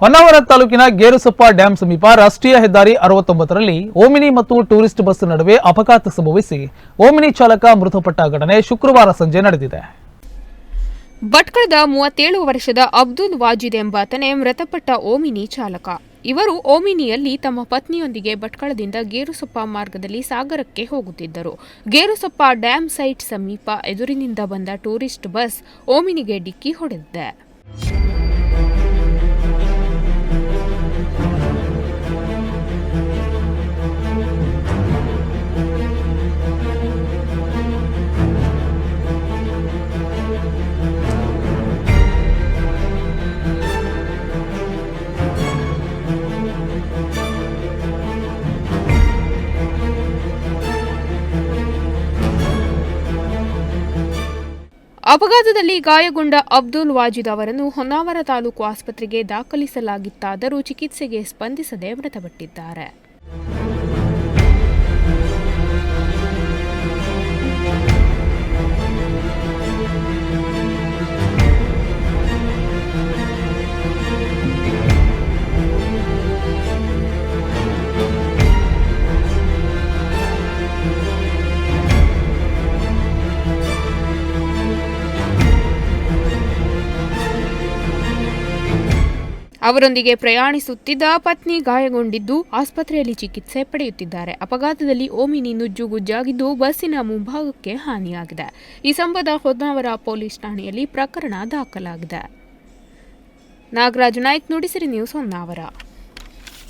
ಹೊನ್ನಾವರ ತಾಲೂಕಿನ ಗೇರುಸೊಪ್ಪ ಡ್ಯಾಂ ಸಮೀಪ ರಾಷ್ಟ್ರೀಯ ಹೆದ್ದಾರಿ 69ರಲ್ಲಿ ಓಮಿನಿ ಮತ್ತು ಟೂರಿಸ್ಟ್ ಬಸ್ ನಡುವೆ ಅಪಘಾತ ಸಂಭವಿಸಿ ಓಮಿನಿ ಚಾಲಕ ಮೃತಪಟ್ಟ ಘಟನೆ ಶುಕ್ರವಾರ ಸಂಜೆ ನಡೆದಿದೆ. ಭಟ್ಕಳದ 37 ವರ್ಷದ ಅಬ್ದುಲ್ ವಾಜಿದ್ ಎಂಬಾತನೇ ಮೃತಪಟ್ಟ ಓಮಿನಿ ಚಾಲಕ. ಇವರು ಓಮಿನಿಯಲ್ಲಿ ತಮ್ಮ ಪತ್ನಿಯೊಂದಿಗೆ ಭಟ್ಕಳದಿಂದ ಗೇರುಸೊಪ್ಪ ಮಾರ್ಗದಲ್ಲಿ ಸಾಗರಕ್ಕೆ ಹೋಗುತ್ತಿದ್ದರು. ಗೇರುಸೊಪ್ಪ ಡ್ಯಾಂ ಸೈಟ್ ಸಮೀಪ ಎದುರಿನಿಂದ ಬಂದ ಟೂರಿಸ್ಟ್ ಬಸ್ ಓಮಿನಿಗೆ ಡಿಕ್ಕಿ ಹೊಡೆದಿದೆ. ಅಪಘಾತದಲ್ಲಿ ಗಾಯಗೊಂಡ ಅಬ್ದುಲ್ ವಾಜಿದ್ ಅವರನ್ನು ಹೊನ್ನಾವರ ತಾಲೂಕು ಆಸ್ಪತ್ರೆಗೆ ದಾಖಲಿಸಲಾಗಿತ್ತಾದರೂ ಚಿಕಿತ್ಸೆಗೆ ಸ್ಪಂದಿಸದೆ ಮೃತಪಟ್ಟಿದ್ದಾರೆ. ಅವರೊಂದಿಗೆ ಪ್ರಯಾಣಿಸುತ್ತಿದ್ದ ಪತ್ನಿ ಗಾಯಗೊಂಡಿದ್ದು ಆಸ್ಪತ್ರೆಯಲ್ಲಿ ಚಿಕಿತ್ಸೆ ಪಡೆಯುತ್ತಿದ್ದಾರೆ. ಅಪಘಾತದಲ್ಲಿ ಓಮಿನಿ ನುಜ್ಜುಗುಜ್ಜಾಗಿದ್ದು ಬಸ್ಸಿನ ಮುಂಭಾಗಕ್ಕೆ ಹಾನಿಯಾಗಿದೆ. ಈ ಸಂಬಂಧ ಹೊನ್ನಾವರ ಪೊಲೀಸ್ ಠಾಣೆಯಲ್ಲಿ ಪ್ರಕರಣ ದಾಖಲಾಗಿದೆ. ನಾಗರಾಜ್ ನಾಯ್ಕ್, ನುಡಿಸಿರಿ ನ್ಯೂಸ್, ಹೊನ್ನಾವರ.